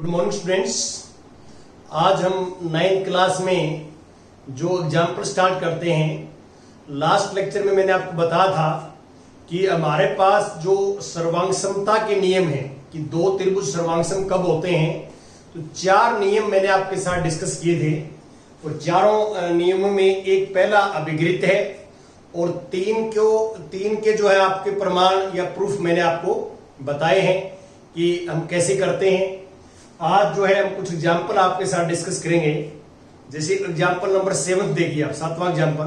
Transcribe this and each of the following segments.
Good morning students. आज हम 9th class में जो एग्जाम्पल स्टार्ट करते हैं, लास्ट लेक्चर में मैंने आपको बताया था कि हमारे पास जो सर्वांगसमता के नियम हैं कि दो त्रिभुज सर्वांगसम कब होते हैं, तो 4 नियम मैंने आपके साथ डिस्कस किए थे और चारों नियमों में एक पहला अभिगृहित है और तीन के जो है आपके प्रमाण या प्रूफ मैंने आपको बताए हैं कि हम कैसे करते हैं। आज जो है हम कुछ एग्जाम्पल आपके साथ डिस्कस करेंगे। जैसे एग्जाम्पल नंबर 7 देखिए आप, 7वां एग्जाम्पल।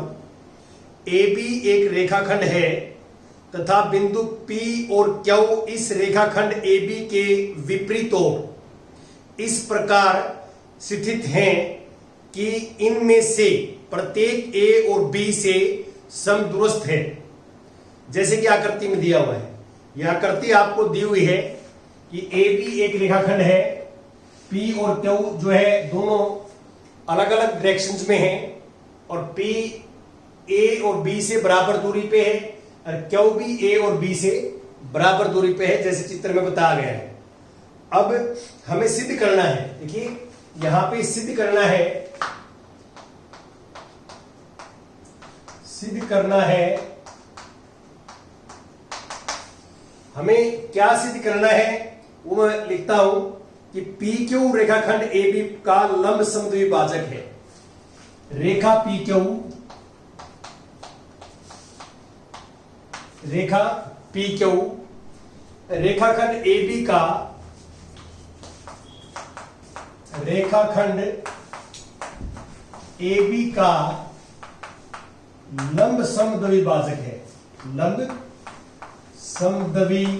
ए बी एक रेखाखंड है तथा बिंदु P और Q इस रेखाखंड AB के विपरीत ओर इस प्रकार स्थित हैं कि इनमें से प्रत्येक A और B से समदूरस्थ है। जैसे कि आकृति में दिया हुआ है, यह आकृति आपको दी हुई है कि AB एक रेखाखंड है, P और Q जो है दोनों अलग अलग डायरेक्शंस में हैं और P A और B से बराबर दूरी पे है और Q भी A और B से बराबर दूरी पे है, जैसे चित्र में बताया गया है। अब हमें सिद्ध करना है, देखिए यहां पे सिद्ध करना है हमें क्या सिद्ध करना है वो मैं लिखता हूं कि PQ रेखाखंड AB का लंब समद्विभाजक है। रेखा PQ रेखाखंड AB का लंब समद्विभाजक है। लंब समद्विभाजक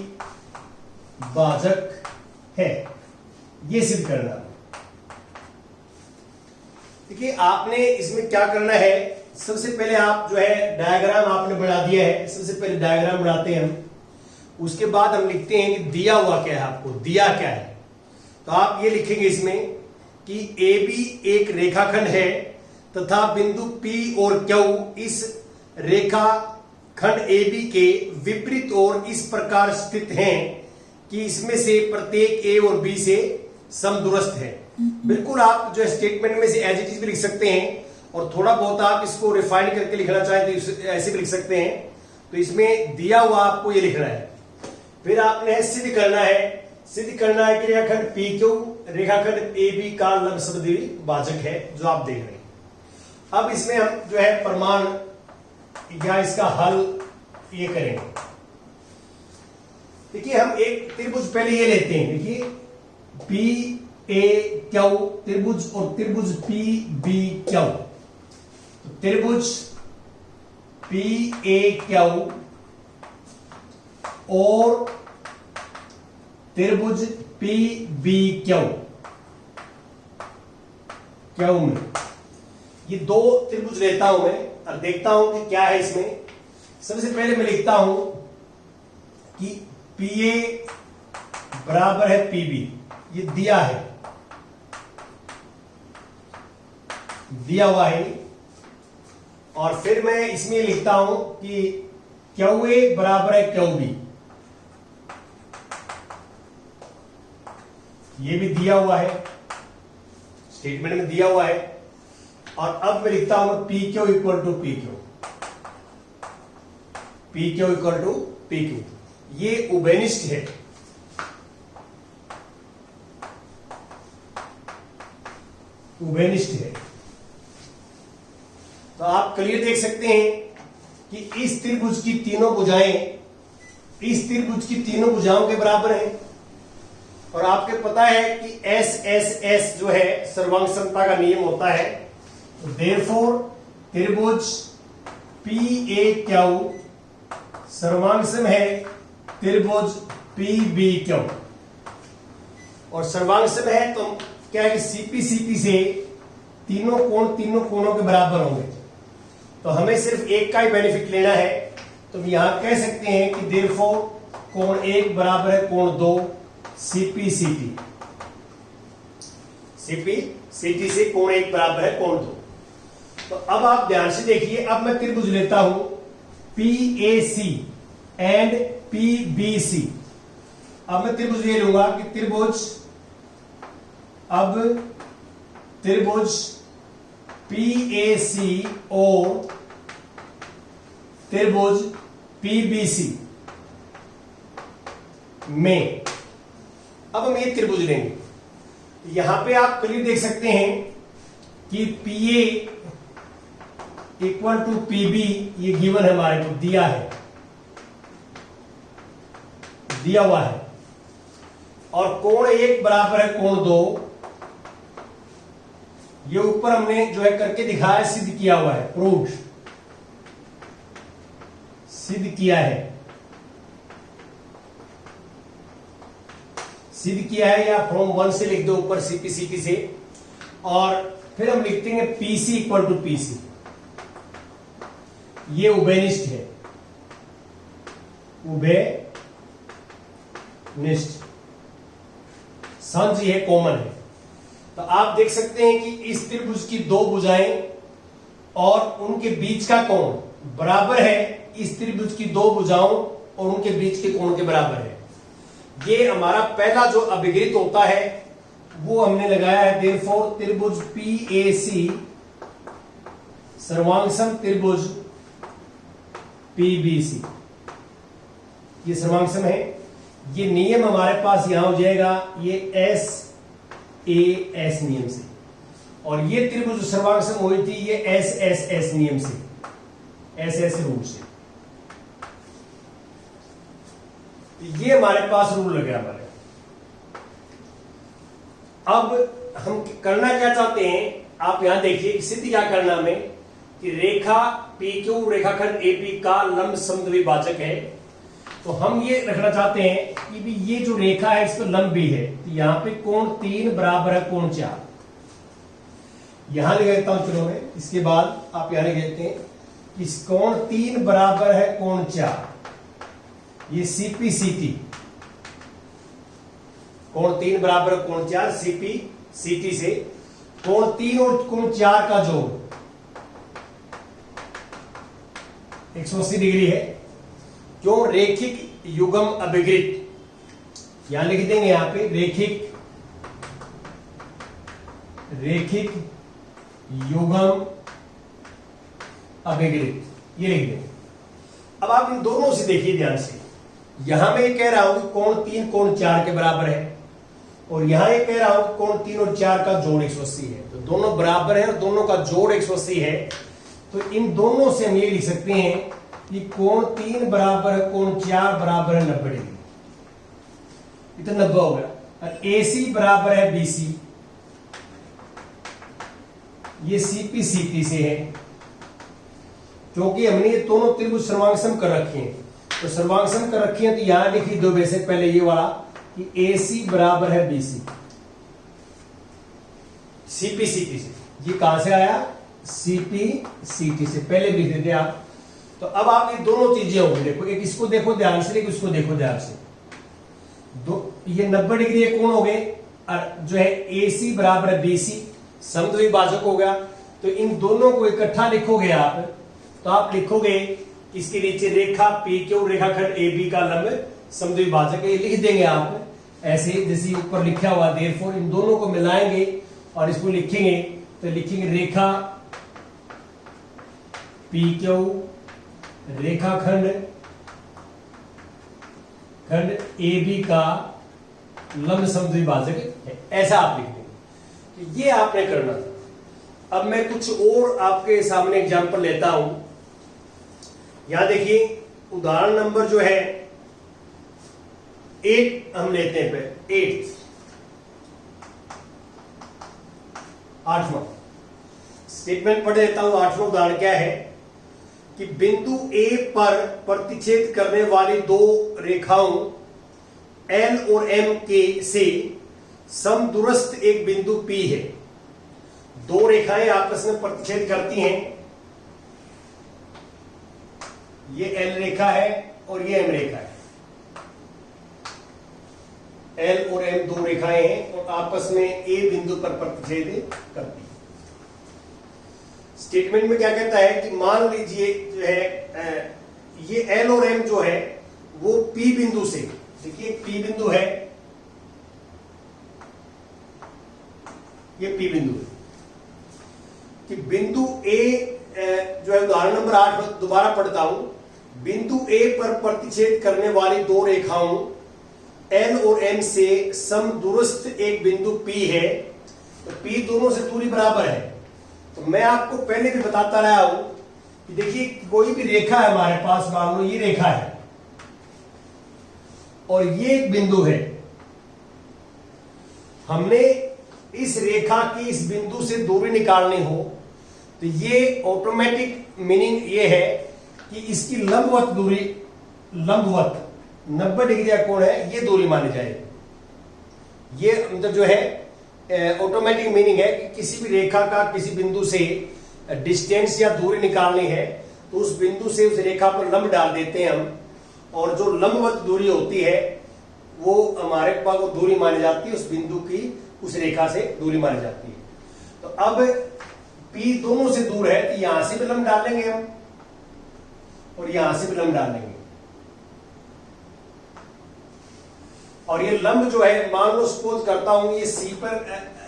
है, ये सिद्ध करना। देखिए आपने इसमें क्या करना है, सबसे पहले आप जो है डायग्राम आपने बना दिया है। सबसे पहले डायग्राम बनाते हैं हम, उसके बाद हम लिखते हैं कि दिया हुआ क्या है, आपको दिया क्या है। तो आप ये लिखेंगे इसमें कि AB एक रेखाखंड है तथा बिंदु P और Q इस रेखाखंड AB के विपरीत ओर इस प्रकार स्थित हैं कि इसमें से प्रत्येक A और B से समदूरस्थ है। बिल्कुल आप जो स्टेटमेंट में से एज इट इज भी लिख सकते हैं और थोड़ा बहुत आप इसको रिफाइन करके लिखना चाहें तो ऐसे भी लिख सकते हैं। तो इसमें दिया हुआ आपको ये लिखना है। फिर आपने सिद्ध करना है कि रेखाखंड PQ रेखाखंड AB का लंब समद्विभाजक है, जो आप देख रहे हैं। अब इसमें हम जो है प्रमाण या इसका हल ये करेंगे। देखिए हम एक त्रिभुज पहले ये लेते हैं, देखिए PAQ त्रिभुज और त्रिभुज PBQ। तो त्रिभुज PAQ और त्रिभुज PBQ में ये दो त्रिभुज लेता हूं मैं और देखता हूं कि क्या है इसमें। सबसे पहले मैं लिखता हूं कि PA बराबर है PB, ये दिया हुआ है। और फिर मैं इसमें लिखता हूं कि QA बराबर है QB, ये भी दिया हुआ है, स्टेटमेंट में दिया हुआ है। और अब मैं लिखता हूं PQ इक्वल टू PQ, ये उभयनिष्ठ है। तो आप क्लियर देख सकते हैं कि इस त्रिभुज की तीनों भुजाओं के बराबर है। और आपके पता है कि S जो है सर्वांगसमता का नियम होता है। Therefore, त्रिभुज PAQ सर्वांगसम है त्रिभुज PBQ। और सर्वांगसम है तो क्या है कि CP से तीनों कोणों के बराबर होंगे। तो हमें सिर्फ एक का ही बेनिफिट लेना है। तो हम यहां कह सकते हैं कि therefore कोण 1 बराबर है कोण 2 CP से कोण 1 बराबर है कोण 2। तो अब आप ध्यान से देखिए, अब मैं त्रिभुज लेता हूं PAC एंड PBC। अब मैं त्रिभुज ले लूंगा कि त्रिभुज अब त्रिभुज PACO त्रिभुज PBC में अब हम ये त्रिभुज लेंगे। यहां पे आप क्लियर देख सकते हैं कि PA इक्वल टू PB ये गिवन है, हमारे को दिया है, दिया हुआ है, और कोण 1 बराबर है कोण 2। ये ऊपर हमने जो है करके दिखाया, सिद्ध किया हुआ है, प्रूव्ड, सिद्ध किया है, सिद्ध किया है, या फ्रॉम 1 से लिख दो ऊपर CP से, और फिर हम लिखते हैं PC इक्वल टू PC। ये उभयनिष्ठ है, उभयनिष्ठ, संज है, कॉमन है। तो आप देख सकते हैं कि इस त्रिभुज की दो भुजाएं और उनके बीच का कोण बराबर है इस त्रिभुज की दो भुजाओं और उनके बीच के कोण के बराबर है। ये हमारा पहला जो अभिगृत होता है वो हमने लगाया है, देयरफॉर त्रिभुज PAC सर्वांगसम त्रिभुज PBC, ये सर्वांगसम है। ये नियम हमारे पास यहां हो जाएगा, ये SAS नियम से, और ये त्रिभुज सर्वांगसम हुई थी ये SSS नियम से, SS रूल से। ये हमारे पास रूल लग गया हमारे। अब हम करना क्या चाहते हैं, आप यहां देखिए सिद्ध क्या करना हमें कि रेखा PQ रेखाखंड AB का लंब समद्विभाजक है। तो हम ये रखना चाहते हैं कि भी ये जो रेखा है इस पर लंब भी है, तो यहां पे कोण 3 बराबर है कोण 4। यहां लिख देता हूं, चलो मैं, इसके बाद आप यहां लिख देते हैं कि कोण 3 बराबर है कोण 4। ये CPCT, कोण 3 बराबर है कोण 4, CPCT से कोण 3 और कोण 4 का जोड़ 180 डिग्री है। क्यों? रेखिक युगम अभिगृत, यहां लिख देंगे, यहां पे रेखिक युगम अभिगृत, ये लिख देंगे। अब आप इन दोनों से देखिए ध्यान से, यहां मैं ये कह रहा हूं कि कोण 3 कोण 4 के बराबर है, और यहां ये कह रहा हूं कि कोण 3 और 4 का जोड़ 180 है। तो दोनों बराबर है और दोनों का जोड़ 180 है। तो इन दोनों से हम ये लिख सकते हैं कि कोण 3 बराबर है कोण 4 बराबर है 90 डिग्री, इतना 90 हो गया। और AC बराबर है BC, ये CPCT से है, क्योंकि हमने ये दोनों त्रिभुज सर्वांगसम कर रखे हैं। तो सर्वांगसम कर रखी है, तो यहां लिखी दो वैसे पहले ये वाला कि AC बराबर है BC, CPCT से। ये कहां से आया? CPCT से, पहले लिख देते आप। तो अब आप ये दोनों चीजें होंगी, देखो, एक इसको देखो ध्यान से, एक इसको देखो ध्यान से। ये 90 डिग्री कोण हो गए, और जो है AC बराबर है BC, समद्विभाजक हो गया। तो इन दोनों को इकट्ठा लिखोगे आप, तो आप लिखोगे इसके नीचे रेखा PQ रेखाखंड AB का लंब समद्विभाजक है, ये लिख देंगे आप ऐसे जैसे ऊपर लिखा हुआ। देयरफॉर इन दोनों को मिलाएंगे और इसको लिखेंगे, तो लिखेंगे रेखा PQ रेखाखंड AB का लंब समद्विभाजक है, ऐसा आप लिख देंगे। तो ये आपने करना था। अब मैं कुछ और आपके सामने एग्जांपल लेता हूं। यहां देखिए उदाहरण नंबर जो है 8 हम लेते हैं, पे 8वां स्टेटमेंट पढ़ देता हूं। 8वां उदाहरण क्या है कि बिंदु A पर प्रतिच्छेद करने वाली दो रेखाओं L और M के से समदूरस्थ एक बिंदु P है। दो रेखाएं आपस में प्रतिच्छेद करती हैं, ये L रेखा है और ये M रेखा है। L और M दो रेखाएं हैं और आपस में A बिंदु पर प्रतिच्छेद करती है। स्टेटमेंट में क्या कहता है कि मान लीजिए जो है ये L और M जो है वो P बिंदु से, देखिए P बिंदु है, ये P बिंदु है कि बिंदु A जो है उदाहरण नंबर 8 दोबारा पढ़ता हूं। बिंदु A पर प्रतिच्छेद करने वाली दो रेखाओं L और M से समदूरस्थ एक बिंदु P है, तो P दोनों से दूरी बराबर है। तो मैं आपको पहले भी बताता रहा हूं कि देखिए कोई भी रेखा है हमारे पास, मान लो ये रेखा है और ये एक बिंदु है। हमने इस रेखा की इस बिंदु से दूरी निकालनी हो तो ये ऑटोमेटिक मीनिंग ये है कि इसकी लंबवत दूरी, लंबवत 90 डिग्री का कोण है, ये दूरी मानी जाएगी। ये मतलब जो है ऑटोमेटिक मीनिंग है कि किसी भी रेखा का किसी बिंदु से डिस्टेंस या दूरी निकालनी है तो उस बिंदु से उस रेखा पर लंब डाल देते हैं हम, और जो लंबवत दूरी होती है वो हमारे पास वो दूरी मानी जाती है, उस बिंदु की उस रेखा से दूरी मानी जाती है। तो अब P दोनों से दूर है तो यहां से भी लंब डालेंगे हम और यहां से भी लंब डालेंगे, और ये लंब जो है मान लो सपोज करता हूं ये C पर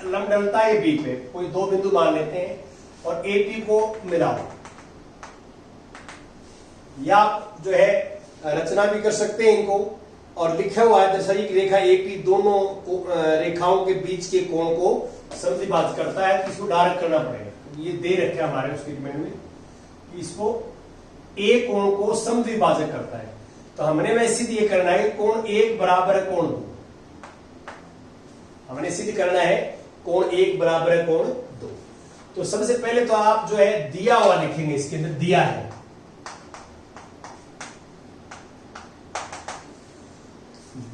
लंब डलता है, B पे कोई दो बिंदु मान लेते हैं और AP को मिलाओ। या आप जो है रचना भी कर सकते हैं इनको, और लिखा हुआ है दर्शाई की रेखा AP दोनों रेखाओं के बीच के कोण को समद्विभाजक करता है, इसको डायरेक्ट करना पड़ेगा। ये दे रखा हमारे स्टेटमेंट में कि इसको A कोण को समद्विभाजक करता है, तो हमने वह सिद्ध ये करना है कोण 1 बराबर है कोण 2। हमने सिद्ध करना है कोण 1 बराबर है कोण 2। तो सबसे पहले तो आप जो है दिया हुआ लिखेंगे, इसके अंदर दिया है।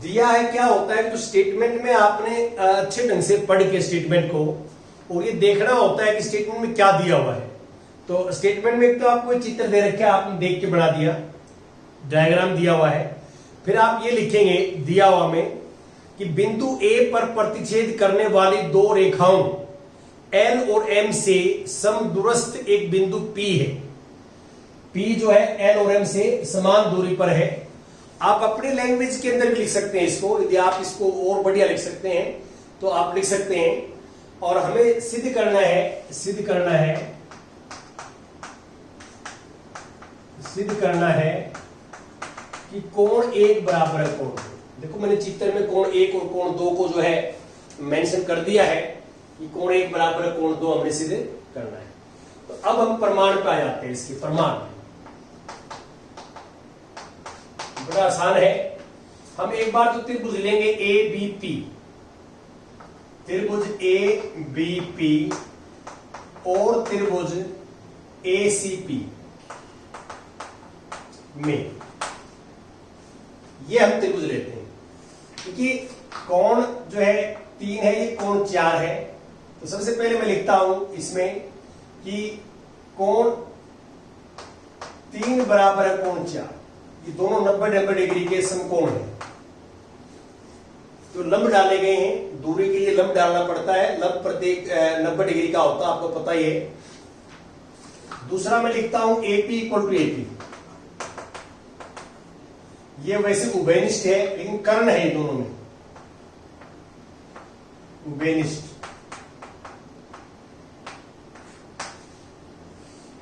दिया है क्या होता है, तो स्टेटमेंट में आपने अच्छे ढंग से पढ़ के स्टेटमेंट को, और ये देखना होता है कि स्टेटमेंट में क्या दिया हुआ है। तो स्टेटमेंट में एक तो आपको चित्र दे रखे, आपने देख के बना दिया, डायग्राम दिया हुआ है। फिर आप ये लिखेंगे दिया हुआ में कि बिंदु A पर प्रतिच्छेद करने वाली दो रेखाओं L और M से समदूरस्थ एक बिंदु P है। P जो है L और M से समान दूरी पर है। आप अपनी लैंग्वेज के अंदर भी लिख सकते हैं इसको, यदि आप इसको और बढ़िया लिख सकते हैं तो आप लिख सकते हैं। और हमें सिद्ध करना है, सिद्ध करना है कि कोण 1 बराबर है कोण 2। देखो मैंने चित्र में कोण 1 और कोण 2 को जो है मेंशन कर दिया है कि कोण 1 बराबर है कोण 2 हमने सिद्ध करना है। तो अब हम प्रमाण पे आ जाते हैं। इसके प्रमाण बड़ा आसान है। हम एक बार तो त्रिभुज लेंगे ABP, त्रिभुज ABP और त्रिभुज ACP में ये हम त्रिभुज लेते हैं, क्योंकि कोण जो है 3 है, ये कोण 4 है। तो सबसे पहले मैं लिखता हूं इसमें कि कोण 3 बराबर है कोण 4। ये दोनों 90 डिग्री के समकोण है। तो लंब डाले गए हैं, दूरी के लिए लंब डालना पड़ता है, लंब प्रत्येक 90 डिग्री का होता है, आपको पता ही है। दूसरा मैं लिखता हूं AP इक्वल टू AP। ये वैसे उभयनिष्ठ है लेकिन कर्ण है, दोनों में उभयनिष्ठ।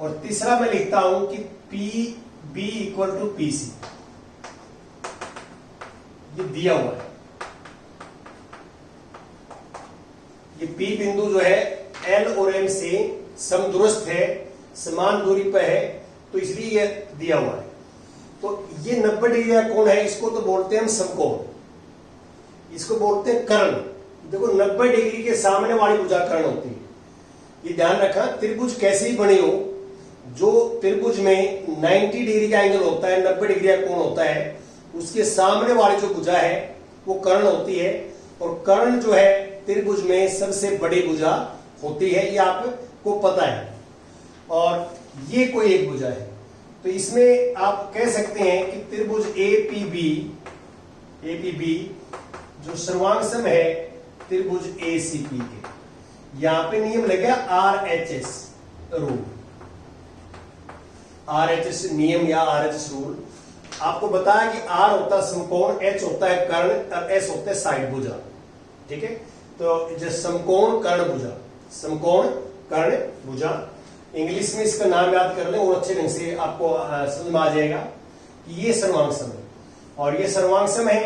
और तीसरा मैं लिखता हूं कि PB इक्वल टू PC। ये दिया हुआ है। ये P बिंदु जो है L और M से समदूरस्थ है, समान दूरी पर है, तो इसलिए ये दिया हुआ है। तो ये 90 डिग्री का कोण है, इसको तो बोलते हैं हम समकोण, इसको बोलते हैं कर्ण। देखो 90 डिग्री के सामने वाली भुजा कर्ण होती है। ये ध्यान रखा, त्रिभुज कैसे ही बनी हो, जो त्रिभुज में 90 डिग्री का एंगल होता है, 90 डिग्री का कोण होता है, उसके सामने वाली जो भुजा है वो कर्ण होती है। और कर्ण जो है त्रिभुज में सबसे बड़ी भुजा होती है, ये आपको पता है। और ये कोई एक भुजा है, तो इसमें आप कह सकते हैं कि त्रिभुज APB जो सर्वांगसम है त्रिभुज ACP के। यहां पे नियम लगे RHS रूल, RHS नियम या RHS रूल। आपको बताया कि R होता है समकोण, H होता है कर्ण और S होता है साइड भुजा। ठीक है, तो जो समकोण कर्णभुजा, समकोण कर्णभुजा, इंग्लिश में इसका नाम याद कर लें और अच्छे ढंग से आपको समझ में आ जाएगा कि ये सर्वांगसम है, और ये सर्वांगसम है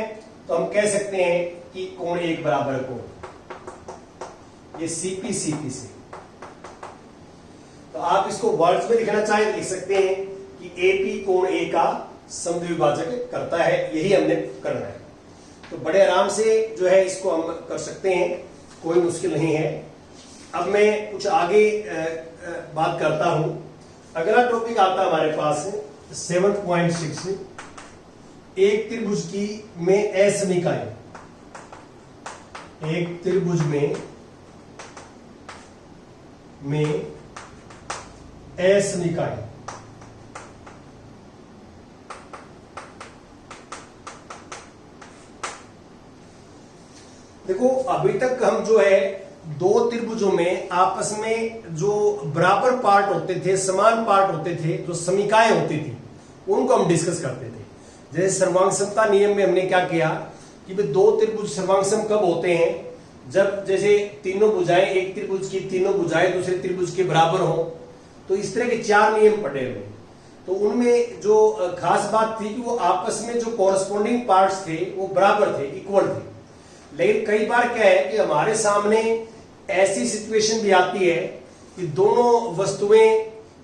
तो हम कह सकते हैं कि कोण एक बराबर कोण, ये सीपी सीपी से। तो आप इसको वर्ड्स में लिखना चाहे लिख सकते हैं कि एपी कोण ए का समद्विभाजक करता है, यही हमने करना है। तो बड़े आराम से जो है इसको हम कर सकते हैं, कोई मुश्किल नहीं है। अब मैं कुछ आगे बात करता हूं। अगला टॉपिक आता हमारे पास 7.6, एक त्रिभुज की में असमीकाएं, एक त्रिभुज में असमीकाएं। देखो अभी तक हम जो है दो त्रिभुजों में आपस में जो बराबर पार्ट होते थे, समान पार्ट होते थे, जो समीकाएं होती थी, उनको हम डिस्कस करते थे। जैसे सर्वांगसमता नियम में हमने क्या किया कि भाई दो त्रिभुज सर्वांगसम कब होते हैं, जब जैसे तीनों भुजाएं, एक त्रिभुज की तीनों भुजाएं दूसरे त्रिभुज के बराबर हो। तो इस तरह के 4 नियम पढ़े हुए। तो उनमें जो खास बात थी कि वो आपस में जो कॉरस्पॉन्डिंग पार्ट्स थे वो बराबर थे, इक्वल थे। लेकिन कई बार क्या है कि हमारे सामने ऐसी सिचुएशन भी आती है कि दोनों वस्तुएं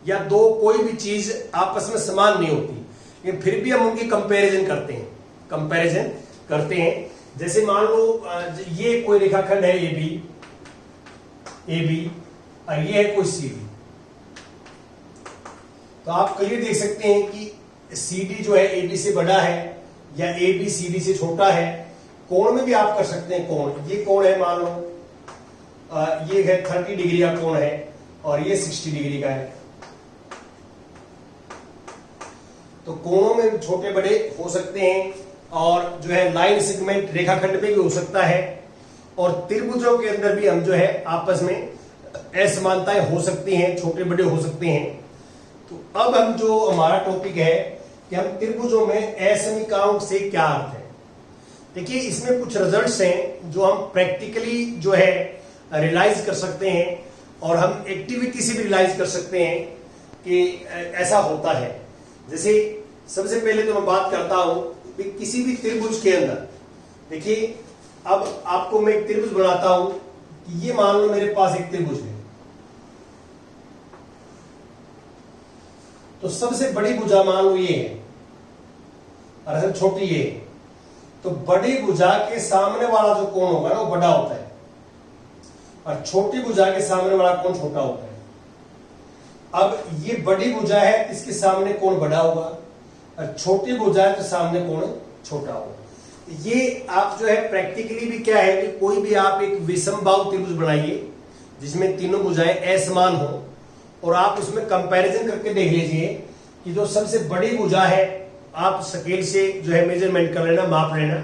या दो कोई भी चीज आपस में समान नहीं होती, लेकिन फिर भी हम उनकी कंपैरिजन करते हैं। जैसे मान लो ये कोई रेखाखंड है ए बी और ये है कोई सी डी। तो आप क्लियर देख सकते हैं कि सी डी जो है ए बी से बड़ा है या ए बी सी डी से छोटा है। कोण में भी आप कर सकते हैं कोण, ये कोण है मान लो ये है 30 डिग्री का कोण है और ये 60 डिग्री का है। तो कोणों में भी छोटे बड़े हो सकते हैं, और जो है लाइन सेगमेंट रेखाखंड में भी हो सकता है, और त्रिभुजों के अंदर भी हम जो है आपस में असमानताएं हो सकती हैं, छोटे बड़े हो सकते हैं। तो अब हम जो हमारा टॉपिक है कि हम त्रिभुजों में असमीकाओं से क्या अर्थ है। देखिए इसमें कुछ रिजल्ट्स हैं जो हम प्रैक्टिकली जो है रियलाइज कर सकते हैं, और हम एक्टिविटी से भी रियलाइज कर सकते हैं कि ऐसा होता है। जैसे सबसे पहले तो मैं बात करता हूं कि किसी भी त्रिभुज के अंदर, देखिए अब आपको मैं एक त्रिभुज बनाता हूं कि ये मान लो मेरे पास एक त्रिभुज है। तो सबसे बड़ी भुजा मान लो ये है और सबसे छोटी ये है। तो बड़ी भुजा के सामने वाला जो कोण होगा ना वो बड़ा होता है, और छोटी भुजा के सामने वाला कोण छोटा होता है। अब ये बड़ी भुजा है, इसके सामने कोण बड़ा होगा, और छोटी भुजा है तो सामने कोण छोटा होगा। ये आप जो है प्रैक्टिकली भी क्या है कि कोई भी आप एक विषमबाहु त्रिभुज बनाइए जिसमें तीनों भुजाएं असमान हो, और आप उसमें कंपैरिजन करके देख लीजिए कि जो सबसे बड़ी भुजा है, आप स्केल से जो है मेजरमेंट कर लेना, माप लेना,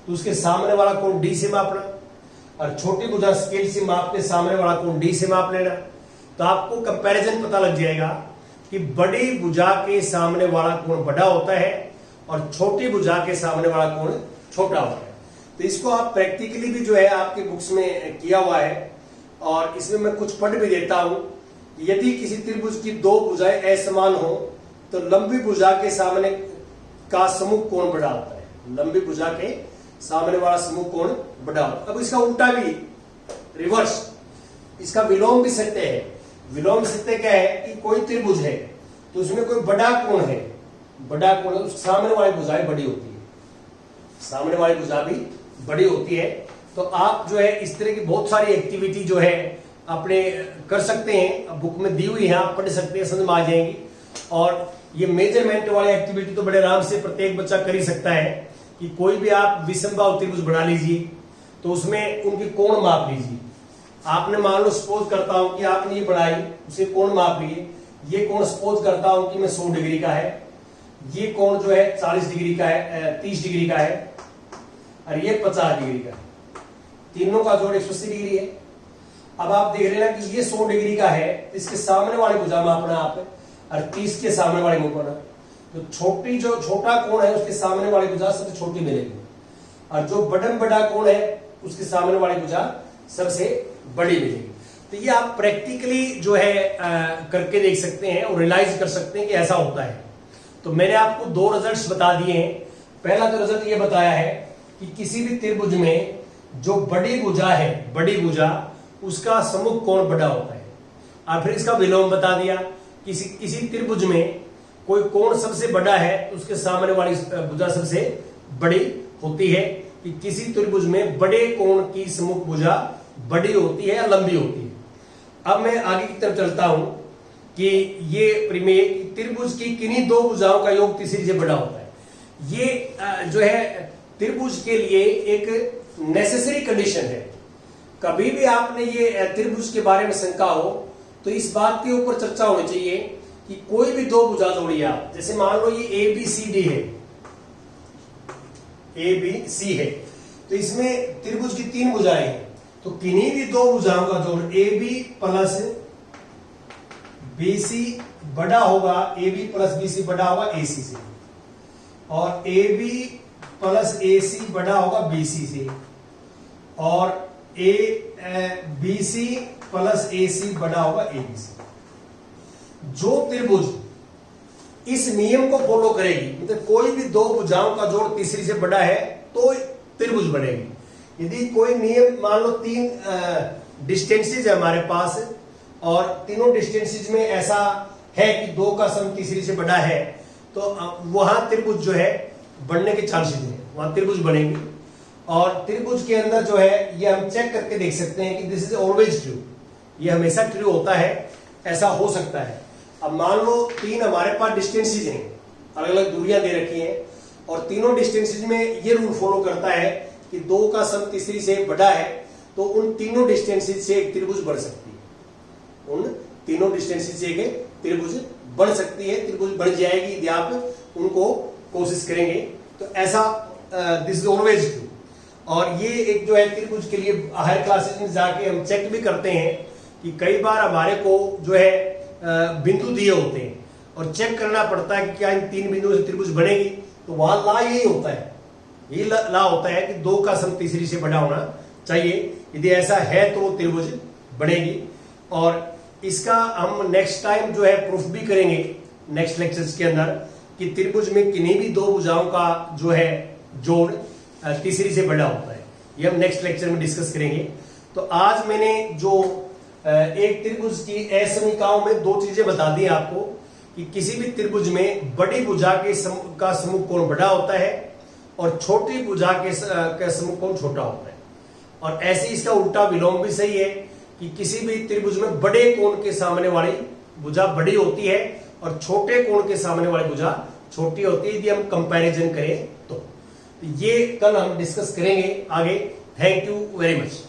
तो उसके सामने वाला कोण डी से मापना, और छोटी भुजा स्केल से माप के सामने वाला कोण डी से माप लेना। तो आपको कंपैरिजन पता लग जाएगा कि बड़ी भुजा के सामने वाला कोण बड़ा होता है और छोटी भुजा के सामने वाला कोण छोटा होता है। तो इसको आप प्रैक्टिकली भी जो है आपकी बुक्स में किया हुआ है, और इसमें मैं कुछ पढ़ भी देता हूं। यदि किसी त्रिभुज की दो भुजाएं असमान हो तो लंबी भुजा के सामने का समूह कोण बड़ा होता है, लंबी भुजा के सामने वाला समूह कोण बड़ा होता है। अब इसका उल्टा भी, रिवर्स, इसका विलोम भी सत्य है। विलोम सत्य क्या है कि कोई त्रिभुज है तो उसमें कोई बड़ा कोण है, बड़ा कोण है, सामने वाली भुजाएं बड़ी होती है, सामने वाली भुजा भी बड़ी होती है। तो आप जो है इस तरह की बहुत सारी एक्टिविटी जो है अपने कर सकते हैं, बुक में दी हुई है, आप पढ़ सकते हैं, समझ में आ जाएंगी। और ये मेजरमेंट वाली एक्टिविटी तो बड़े आराम से प्रत्येक बच्चा कर ही सकता है कि कोई भी आप विषमबाहु त्रिभुज बना लीजिए, तो उसमें उनकी कोण माप लीजिए। आपने मान लो सपोज करता हूं कि आपने ये बनाई, उसे कोण माप लिए। ये कोण सपोज करता हूं कि मैं 100 डिग्री का है, ये कोण जो है 40 डिग्री का है, 30 डिग्री का है, और ये 50 डिग्री का है। तीनों का जोड़ 180 डिग्री है। अब आप देख रहे हैं कि ये 100 डिग्री का है, इसके सामने वाले भुजा मापना आप, और 30 के सामने वाले मापना। तो छोटी जो छोटा कोण है उसके सामने वाली भुजा सबसे छोटी मिलेगी, और जो बड़ा कोण है उसके सामने वाली भुजा सबसे बड़ी मिलेगी। तो ये आप प्रैक्टिकली जो है करके देख सकते हैं और रियलाइज कर सकते हैं कि ऐसा होता है। तो मैंने आपको दो रिजल्ट्स बता दिए हैं। पहला तो रिजल्ट ये बताया है कि किसी भी त्रिभुज में जो बड़ी भुजा है, बड़ी भुजा, उसका सम्मुख कोण बड़ा होता है। और फिर इसका विलोम बता दिया, किसी त्रिभुज में कोई कोण सबसे बड़ा है तो उसके सामने वाली भुजा सबसे बड़ी होती है, कि किसी त्रिभुज में बड़े कोण की सम्मुख भुजा बड़ी होती है या लंबी होती है। अब मैं आगे की तरफ चलता हूं कि ये प्रमेय त्रिभुज की किन्हीं दो भुजाओं का योग तीसरी से बड़ा होता है। ये जो है त्रिभुज के लिए एक नेसेसरी कंडीशन है। कभी भी आपने ये त्रिभुज के बारे में शंका हो तो इस बात के ऊपर चर्चा होनी चाहिए कि कोई भी दो भुजा जोड़िए आप। जैसे मान लो ये ABCD है, ABC है, तो इसमें त्रिभुज की तीन भुजाएं हैं, तो किन्हीं भी दो भुजाओं का जोड़ AB प्लस BC बड़ा होगा, AB प्लस BC बड़ा होगा AC से, और AB प्लस AC बड़ा होगा BC से, और BC प्लस AC बड़ा होगा AB से। जो त्रिभुज इस नियम को फॉलो करेगी, मतलब कोई भी दो भुजाओं का जोड़ तीसरी से बड़ा है तो त्रिभुज बनेगी। यदि कोई नियम, मान लो तीन डिस्टेंसेज है हमारे पास और तीनों डिस्टेंसेज में ऐसा है कि दो का सम तीसरी से बड़ा है, तो वहां त्रिभुज जो है बनने के चांसेस है, वहां त्रिभुज बनेंगे। और त्रिभुज के अंदर जो है ये हम चेक करके देख सकते हैं कि दिस इज ऑलवेज ट्रू, ये हमेशा ट्रू होता है, ऐसा हो सकता है। अब मान लो तीन हमारे पास डिस्टेंसेज हैं, अलग अलग दूरियां दे रखी हैं, और तीनों डिस्टेंसेज में ये रूल फॉलो करता है कि दो का सम तीसरी से बड़ा है, तो उन तीनों डिस्टेंसेज से एक त्रिभुज बन सकती है, उन तीनों डिस्टेंसेज से एक त्रिभुज बन सकती है, त्रिभुज बन जाएगी यदि आप उनको कोशिश करेंगे। तो ऐसा दिस इज ऑलवेज ट्रू। और ये एक जो है त्रिभुज के लिए हायर क्लासेस में जाके हम चेक भी करते हैं कि कई बार हमारे को जो है बिंदु दिए होते हैं और चेक करना पड़ता है कि क्या इन तीन बिंदुओं से त्रिभुज बनेगी। तो वहां ला यही होता है, यही ला होता है कि दो का सम तीसरी से बड़ा होना चाहिए। यदि ऐसा है तो वो त्रिभुज बनेगी। और इसका हम नेक्स्ट टाइम जो है प्रूफ भी करेंगे नेक्स्ट लेक्चर्स के अंदर कि त्रिभुज में किन्हीं भी दो भुजाओं का जो है जोड़ तीसरी से बड़ा होता है। ये हम नेक्स्ट लेक्चर में डिस्कस करेंगे। तो आज मैंने जो एक त्रिभुज की असमीकाओं में दो चीजें बता दी आपको कि किसी भी त्रिभुज में बड़ी भुजा का सम्मुख कोण बड़ा होता है और छोटी भुजा के सम्मुख कोण छोटा होता है। और ऐसे इसका उल्टा विलोम भी सही है कि किसी भी त्रिभुज में बड़े कोण के सामने वाली भुजा बड़ी होती है और छोटे कोण के सामने वाली भुजा छोटी होती है, यदि हम कंपैरिजन करें तो। ये कल हम डिस्कस करेंगे आगे। Thank you very much.